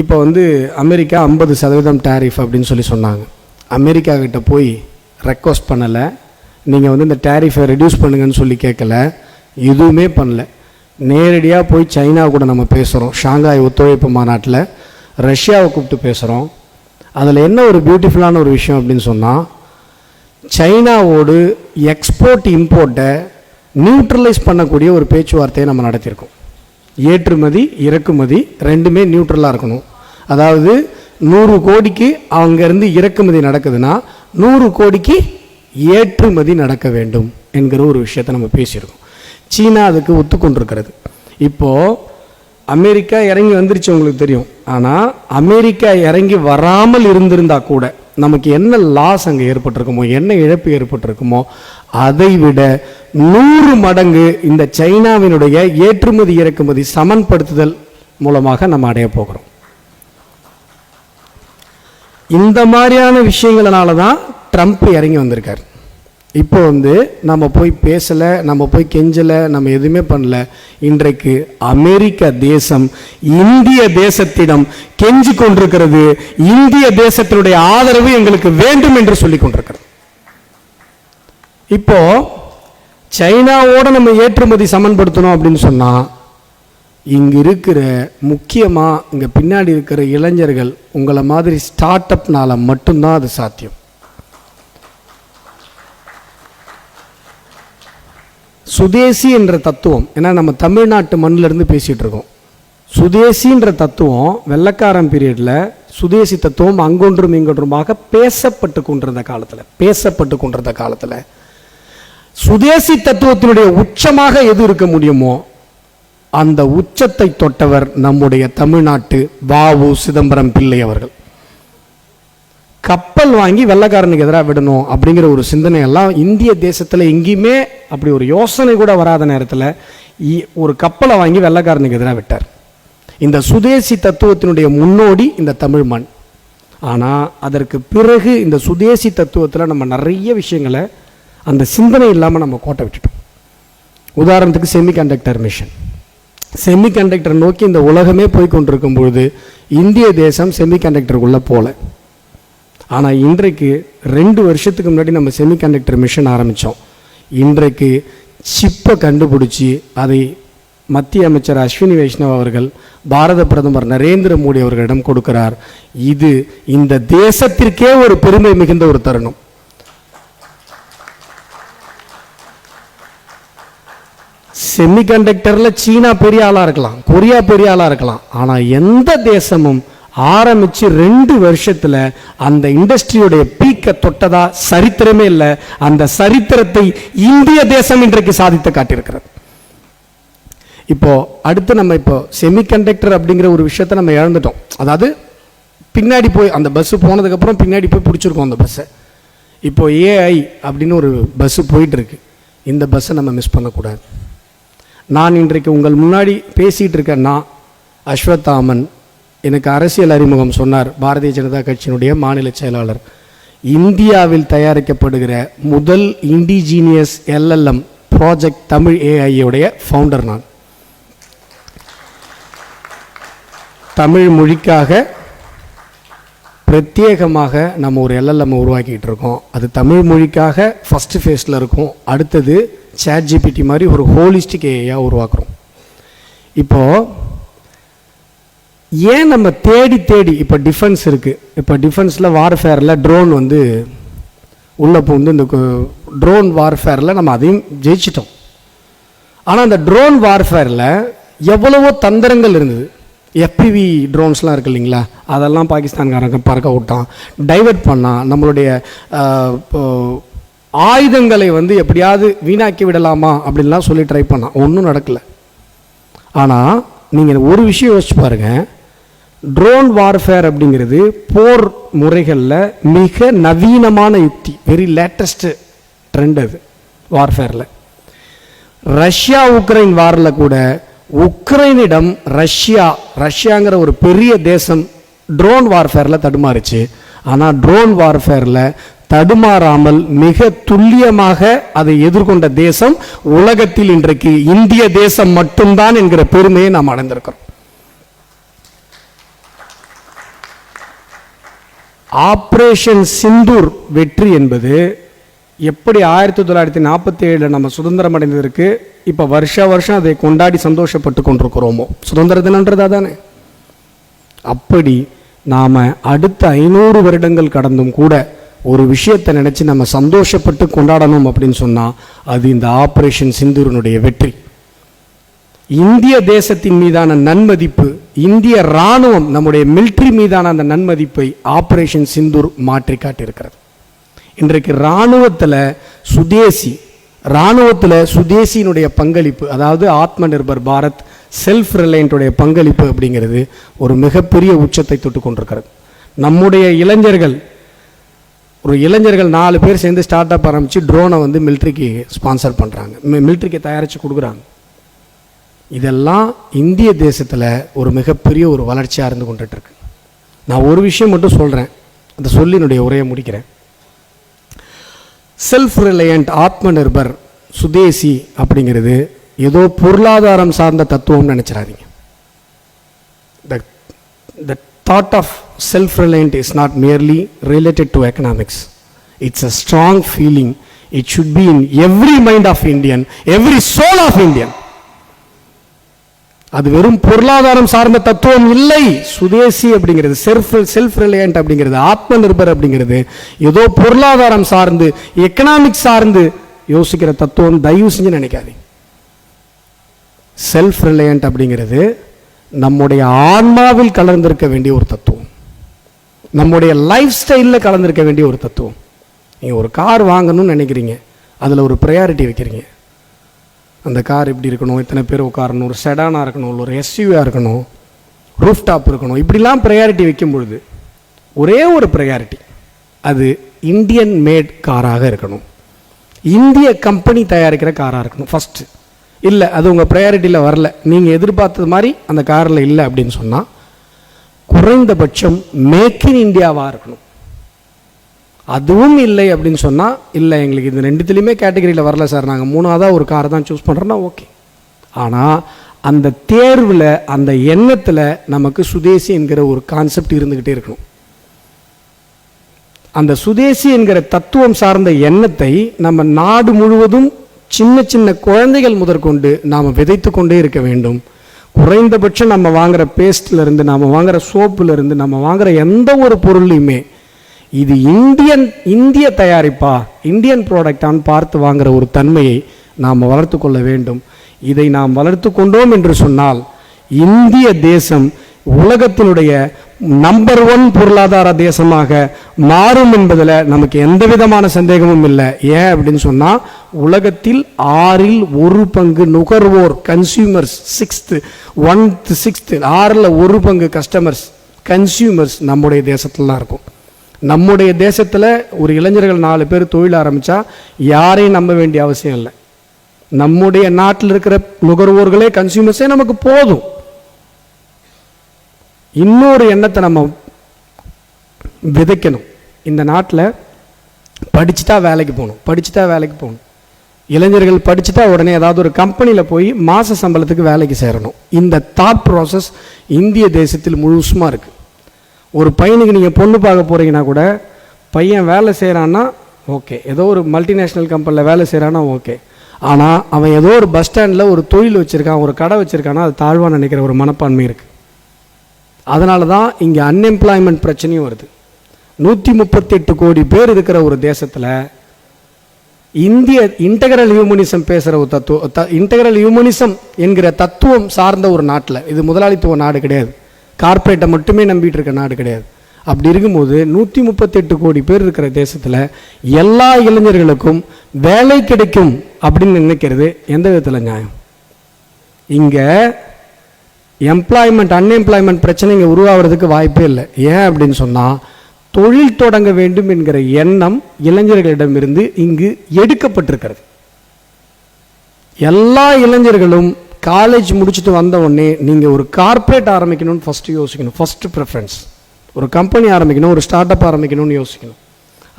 இப்போ வந்து America 50% tariff அப்படின்னு சொன்னாங்க. அமெரிக்கா கிட்ட போய் ரெக்வஸ்ட் பண்ணலை, நீங்கள் வந்து இந்த டேரிஃபை ரெடியூஸ் பண்ணுங்கன்னு சொல்லி கேட்கல, எதுவுமே பண்ணல. நேரடியாக போய் சைனா கூட நம்ம பேசுகிறோம். ஷாங்காய் ஒத்துழைப்பு மாநாட்டில் ரஷ்யாவை கூப்பிட்டு பேசுகிறோம். அதில் என்ன ஒரு பியூட்டிஃபுல்லான ஒரு விஷயம் அப்படின்னு சொன்னால், சைனாவோடு எக்ஸ்போர்ட் இம்போர்ட்டை நியூட்ரலைஸ் பண்ணக்கூடிய ஒரு பேச்சுவார்த்தையை நம்ம நடத்தியிருக்கோம். ஏற்றுமதி இறக்குமதி ரெண்டுமே நியூட்ரலாக இருக்கணும். அதாவது 100 கோடிக்கு அங்கேருந்து இறக்குமதி நடக்குதுன்னா 100 கோடிக்கு ஏற்றுமதி நடக்க வேண்டும் என்கிற ஒரு விஷயத்தை நம்ம பேசியிருக்கோம். சீனா அதுக்கு ஒத்துக்கொண்டிருக்கிறது. இப்போது அமெரிக்கா இறங்கி வந்துருச்சு, உங்களுக்கு தெரியும். ஆனால் அமெரிக்கா இறங்கி வராமல் இருந்திருந்தால் கூட நமக்கு என்ன லாஸ் அங்கே ஏற்பட்டிருக்குமோ, என்ன இழப்பு ஏற்பட்டிருக்குமோ, அதை விட 100 மடங்கு இந்த சைனாவினுடைய ஏற்றுமதி இறக்குமதி சமன்படுத்துதல் மூலமாக நம்ம அடைய போகிறோம். இந்த மாதிரியான விஷயங்களால தான் ட்ரம்ப் இறங்கி வந்திருக்கார். இப்போ வந்து நம்ம போய் பேசலை, நம்ம போய் கெஞ்சலை, நம்ம எதுவுமே பண்ணல. இன்றைக்கு அமெரிக்க தேசம் இந்திய தேசத்திடம் கெஞ்சி கொண்டிருக்கிறது. இந்திய தேசத்தினுடைய ஆதரவு எங்களுக்கு வேண்டும் என்று சொல்லி கொண்டிருக்கிறது. இப்போ சைனாவோட நம்ம ஏற்றுமதி சமன்படுத்தணும் அப்படின்னு சொன்னா, இங்க இருக்கிற முக்கியமா இங்க பின்னாடி இருக்கிற இளைஞர்கள் உங்களை மாதிரி ஸ்டார்ட் அப்னால மட்டும்தான் அது சாத்தியம். சுதேசி என்ற தத்துவம், ஏன்னா நம்ம தமிழ்நாட்டு மண்ணிலிருந்து பேசிகிட்டு இருக்கோம். சுதேசின்ற தத்துவம் வெள்ளக்காரன் பீரியடில் சுதேசி தத்துவம் அங்கொன்றும் இங்கொன்றுமாக பேசப்பட்டு கொண்டிருந்த காலத்தில் சுதேசி தத்துவத்தினுடைய உச்சமாக எது இருக்க முடியுமோ அந்த உச்சத்தை தொட்டவர் நம்முடைய தமிழ்நாட்டு வ.உ. சிதம்பரம் பிள்ளை அவர்கள். கப்பல் வாங்கி வெள்ளக்காரனுக்கு எதிராக விடணும் அப்படிங்கிற ஒரு சிந்தனை எல்லாம் இந்திய தேசத்தில் எங்கேயுமே அப்படி ஒரு யோசனை கூட வராத நேரத்தில் ஒரு கப்பலை வாங்கி வெள்ளக்காரனுக்கு எதிராக விட்டார். இந்த சுதேசி தத்துவத்தினுடைய முன்னோடி இந்த தமிழ் மண். ஆனால் அதற்கு பிறகு இந்த சுதேசி தத்துவத்தில் நம்ம நிறைய விஷயங்களை அந்த சிந்தனை இல்லாமல் நம்ம கோட்டை விட்டுட்டோம். உதாரணத்துக்கு செமிகண்டக்டர் மிஷன். செமிகண்டக்டர் நோக்கி இந்த உலகமே போய் கொண்டிருக்கும் பொழுது இந்திய தேசம் செமிகண்டக்டருக்குள்ளே போல. ஆனால் இன்றைக்கு 2 வருஷத்துக்கு முன்னாடி நம்ம செமிகண்டக்டர் மிஷன் ஆரம்பித்தோம். இன்றைக்கு சிப்பை கண்டுபிடிச்சி அதை மத்திய அமைச்சர் அஸ்வினி வைஷ்ணவ் அவர்கள் பாரத பிரதமர் நரேந்திர மோடி அவர்களிடம் கொடுக்கிறார். இது இந்த தேசத்திற்கே ஒரு பெருமை மிகுந்த ஒரு தருணம். செமிகண்டக்டர்ல சீனா பெரிய ஆளா இருக்கலாம், கொரியா பெரிய ஆளா இருக்கலாம், ஆனா எந்த தேசமும் ஆரம்பிச்சு 2 வருஷத்துல அந்த இண்டஸ்ட்ரியோடைய பீக்க தொட்டதா சரித்திரமே இல்லை. அந்த சரித்திரத்தை இந்திய தேசம் இன்றைக்கு சாதித்து காட்டியிருக்கிறது. இப்போ அடுத்து நம்ம இப்போ செமிகண்டக்டர் அப்படிங்கிற ஒரு விஷயத்தை நம்ம இழந்துட்டோம். அதாவது பின்னாடி போய் அந்த பஸ் போனதுக்கு அப்புறம் பின்னாடி போய் பிடிச்சிருக்கோம் அந்த பஸ்ஸை. இப்போ ஏஐ அப்படின்னு ஒரு பஸ் போயிட்டு இருக்கு. இந்த பஸ்ஸை நம்ம மிஸ் பண்ணக்கூடாது. நான் இன்றைக்கு உங்கள் முன்னாடி பேசிட்டு இருக்கேன். நான் அஸ்வத்தாமன் எனக்கு அரசியல் அறிமுகம் சொன்னார். பாரதிய ஜனதா கட்சியினுடைய மாநில செயலாளர். இந்தியாவில் தயாரிக்கப்படுகிற முதல் இண்டிஜீனியஸ் LLM ப்ராஜெக்ட் தமிழ் ஏஐயோடைய ஃபவுண்டர் நான். தமிழ் மொழிக்காக பிரத்யேகமாக நம்ம ஒரு LLM உருவாக்கிட்டு இருக்கோம். அது தமிழ் மொழிக்காக ஃபர்ஸ்ட் ஃபேஸில் இருக்கும். அடுத்தது ChatGPT மாதிரி ஒரு ஹோலிஸ்டிக் ஏஐயாக உருவாக்குறோம். இப்போது ஏன் நம்ம தேடி இப்போ டிஃபென்ஸ் இருக்குது. இப்போ டிஃபென்ஸில் வார்ஃபேரில் ட்ரோன் வந்து உள்ளே வந்து இந்த ட்ரோன் வார்ஃபேரில் நம்ம அதையும் ஜெயிச்சிட்டோம். ஆனால் அந்த ட்ரோன் வார்ஃபேரில் எவ்வளவோ தந்திரங்கள் இருந்தது. FPV ட்ரோன்ஸ்லாம் இருக்கு இல்லைங்களா, அதெல்லாம் பாகிஸ்தான்காரங்க பறக்க விட்டான், டைவெர்ட் பண்ணான். நம்மளுடைய ஆயுதங்களை வந்து எப்படியாவது வீணாக்கி விடலாமா அப்படின்லாம் சொல்லி ட்ரை பண்ணான். ஒன்றும் நடக்கலை. ஆனால் நீங்கள் ஒரு விஷயம் யோசிச்சு பாருங்கள். ட்ரோன் வார்ஃபேர் அப்படிங்கிறது போர் முறைகளில் மிக நவீனமான யுக்தி, வெரி லேட்டஸ்ட் ட்ரெண்ட். அது வார்ஃபேரில் ரஷ்யா உக்ரைன் வாரில் கூட உக்ரைனிடம் ரஷ்யாங்கிற ஒரு பெரிய தேசம் ட்ரோன் வார்ஃபேரில் தடுமாறுச்சு. ஆனால் ட்ரோன் வார்ஃபேரில் தடுமாறாமல் மிக துல்லியமாக அதை எதிர்கொண்ட தேசம் உலகத்தில் இன்றைக்கு இந்திய தேசம் மட்டும்தான் என்கிற பெருமையை நாம் அடைந்திருக்கிறோம். ஆப்ரேஷன் சிந்தூர் வெற்றி என்பது எப்படி 1947 நம்ம சுதந்திரம் அடைந்ததற்கு இப்போ வருஷம் அதை கொண்டாடி சந்தோஷப்பட்டு கொண்டிருக்கிறோமோ, சுதந்திர தினம்ன்றது அதானே, அப்படி நாம் அடுத்த 500 வருடங்கள் கடந்தும் கூட ஒரு விஷயத்தை நினச்சி நம்ம சந்தோஷப்பட்டு கொண்டாடணும் அப்படின்னு சொன்னால் அது இந்த ஆப்ரேஷன் சிந்தூரினுடைய வெற்றி. இந்திய தேசத்தின் மீதான நன்மதிப்பு, இந்திய இராணுவம் நம்முடைய மிலிட்ரி மீதான அந்த நன்மதிப்பை ஆப்ரேஷன் சிந்தூர் மாற்றி காட்டியிருக்கிறது. இன்றைக்கு இராணுவத்தில் சுதேசியினுடைய பங்களிப்பு, அதாவது ஆத்ம நிர்பர் பாரத், செல்ஃப் ரிலையன்ட்டுடைய பங்களிப்பு அப்படிங்கிறது ஒரு மிகப்பெரிய உச்சத்தை தொட்டு கொண்டிருக்கிறது. நம்முடைய இளைஞர்கள் 4 பேர் சேர்ந்து ஸ்டார்ட் அப் ஆரம்பித்து ட்ரோனை மிலிட்ரிக்கு ஸ்பான்சர் பண்ணுறாங்க, மிலிட்ரிக்கு தயாரித்து கொடுக்குறாங்க. இதெல்லாம் இந்திய தேசத்தில் ஒரு மிகப்பெரிய ஒரு வளர்ச்சியாக இருந்து கொண்டுட்டுருக்கு. நான் ஒரு விஷயம் மட்டும் சொல்கிறேன், அதை சொல்லி என்னுடைய உரையை முடிக்கிறேன். செல்ஃப் ரிலையன்ட், ஆத்ம நிர்பர், சுதேசி அப்படிங்கிறது ஏதோ பொருளாதாரம் சார்ந்த தத்துவம்னு நினச்சிடாதீங்க. The thought of self-reliant is not merely related to economics. It's a strong feeling. It should be in every mind of Indian, every soul of Indian. அது வெறும் பொருளாதாரம் சார்ந்த தத்துவம் இல்லை. சுதேசி அப்படிங்கிறது, செல்ஃப் ரிலையன்ட் அப்படிங்கிறது, ஆத்ம நிர்பர் அப்படிங்கிறது ஏதோ பொருளாதாரம் சார்ந்து, எக்கனாமிக்ஸ் சார்ந்து யோசிக்கிற தத்துவம் தயவு செஞ்சு நினைக்காதீங்க. செல்ஃப் ரிலையன்ட் அப்படிங்கிறது நம்முடைய ஆன்மாவில் கலந்திருக்க வேண்டிய ஒரு தத்துவம், நம்முடைய லைஃப் ஸ்டைலில் கலந்திருக்க வேண்டிய ஒரு தத்துவம். நீங்கள் ஒரு கார் வாங்கணும்னு நினைக்கிறீங்க, அதில் ஒரு ப்ரையாரிட்டி வைக்கிறீங்க. அந்த கார் எப்படி இருக்கணும், எத்தனை பேர் உட்காரணும், ஒரு செடானாக இருக்கணும், ஒரு எஸ்யூவியாக இருக்கணும், ரூஃப் டாப் இருக்கணும், இப்படிலாம் ப்ரையாரிட்டி வைக்கும் பொழுது ஒரே ஒரு ப்ரையாரிட்டி, அது இந்தியன் மேட் காராக இருக்கணும், இந்திய கம்பெனி தயாரிக்கிற காராக இருக்கணும் ஃபஸ்ட்டு. இல்லை அது உங்கள் ப்ரையாரிட்டியில் வரல, நீங்கள் எதிர்பார்த்தது மாதிரி அந்த காரில் இல்லை அப்படின்னு சொன்னால் குறைந்தபட்சம் மேக் இன் இந்தியாவாக இருக்கணும். அதுவும் இல்லை அப்படின்னு சொன்னால், இல்லை எங்களுக்கு இது ரெண்டுத்துலேயுமே கேட்டகரியில் வரல சார், நாங்கள் 3ஆவதாக ஒரு காரை தான் சூஸ் பண்ணுறோன்னா ஓகே. ஆனால் அந்த தேர்வில், அந்த எண்ணத்தில் நமக்கு சுதேசி என்கிற ஒரு கான்செப்ட் இருந்துக்கிட்டே இருக்கணும். அந்த சுதேசி என்கிற தத்துவம் சார்ந்த எண்ணத்தை நம்ம நாடு முழுவதும் சின்ன சின்ன குழந்தைகள் முதற்கொண்டு நாம் விதைத்து கொண்டே இருக்க வேண்டும். குறைந்தபட்சம் நம்ம வாங்குகிற பேஸ்ட்லேருந்து, நம்ம வாங்குகிற சோப்புலேருந்து, நம்ம வாங்குகிற எந்த ஒரு பொருளையுமே இது இந்திய தயாரிப்பா, இந்தியன் ப்ராடக்டான்னு பார்த்து வாங்குகிற ஒரு தன்மையை நாம் வளர்த்து கொள்ள வேண்டும். இதை நாம் வளர்த்து கொண்டோம் என்று சொன்னால் இந்திய தேசம் உலகத்தினுடைய நம்பர் 1 பொருளாதார தேசமாக மாறும் என்பதில் நமக்கு எந்த விதமான சந்தேகமும் இல்லை. ஏன் அப்படின்னு சொன்னால், உலகத்தில் 6இல் 1 பங்கு நுகர்வோர், கன்சியூமர்ஸ், 6இல் 1 பங்கு கஸ்டமர்ஸ், கன்சியூமர்ஸ் நம்முடைய தேசத்தில் தான் இருக்கும். நம்முடைய தேசத்தில் ஒரு இளைஞர்கள் 4 பேர் தொழில் ஆரம்பித்தா யாரையும் நம்ப வேண்டிய அவசியம் இல்லை. நம்முடைய நாட்டில் இருக்கிற நுகர்வோர்களே, கன்சியூமர்ஸே நமக்கு போதும். இன்னொரு எண்ணத்தை நம்ம விதைக்கணும். இந்த நாட்டில் படிச்சுட்டா வேலைக்கு போகணும், இளைஞர்கள் படிச்சுட்டா உடனே ஏதாவது ஒரு கம்பெனியில் போய் மாத சம்பளத்துக்கு வேலைக்கு சேரணும். இந்த தாட் ப்ராசஸ் இந்திய தேசத்தில் முழுசுமாக இருக்குது. ஒரு பையனுக்கு நீங்கள் பொண்ணு பார்க்க போகிறீங்கன்னா கூட, பையன் வேலை செய்கிறான்னா ஓகே, ஏதோ ஒரு மல்டிநேஷ்னல் கம்பெனியில் வேலை செய்கிறான்னா ஓகே, ஆனால் அவன் ஏதோ ஒரு பஸ் ஸ்டாண்டில் ஒரு தொழில் வச்சுருக்கான், ஒரு கடை வச்சுருக்கான்னா அது தாழ்வாக நினைக்கிற ஒரு மனப்பான்மை இருக்குது. அதனால தான் இங்கே அன்எம்ப்ளாய்மெண்ட் பிரச்சனையும் வருது. 138 கோடி பேர் இருக்கிற ஒரு தேசத்தில் இந்திய இன்டெகிரல் ஹியூமனிசம் பேசுகிற ஒரு தத்துவம், இன்டெகிரல் ஹியூமனிசம் என்கிற தத்துவம் சார்ந்த ஒரு நாட்டில், இது முதலாளித்துவ நாடு கிடையாது, கார்ப்பரேட்டை மட்டுமே நம்பிட்டு இருக்க நாடு கிடையாது. அப்படி இருக்கும்போது 138 கோடி பேர் இருக்கிற தேசத்தில் எல்லா இளைஞர்களுக்கும் வேலை கிடைக்கும் அப்படின்னு நினைக்கிறது எந்த விதத்தில் நியாயம்? இங்கே அன்எம்ப்ளாய்மெண்ட் பிரச்சனை இங்கே உருவாகிறதுக்கு வாய்ப்பே இல்லை. ஏன் அப்படின்னு சொன்னால், தொழில் தொடங்க வேண்டும் என்கிற எண்ணம் இளைஞர்களிடமிருந்து இங்கு எடுக்கப்பட்டிருக்கிறது. எல்லா இளைஞர்களும் காலேஜ் முடிச்சுட்டு வந்த உடனே நீங்கள் ஒரு கார்ப்பரேட் ஆரம்பிக்கணும்னு ஃபஸ்ட்டு யோசிக்கணும். ஃபஸ்ட்டு ப்ரிஃபரன்ஸ் ஒரு கம்பெனி ஆரம்பிக்கணும், ஒரு ஸ்டார்ட் அப் ஆரம்பிக்கணும்னு யோசிக்கணும்.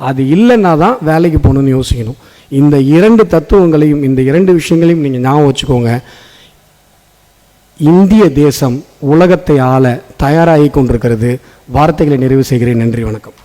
அது இல்லைன்னா தான் வேலைக்கு போகணுன்னு யோசிக்கணும். இந்த 2 தத்துவங்களையும், இந்த 2 விஷயங்களையும் நீங்கள் ஞாபகம் வச்சுக்கோங்க. இந்திய தேசம் உலகத்தை ஆள தயாராகி கொண்டிருக்கிறது. வார்த்தைகளை நிறைவு செய்கிறேன். நன்றி, வணக்கம்.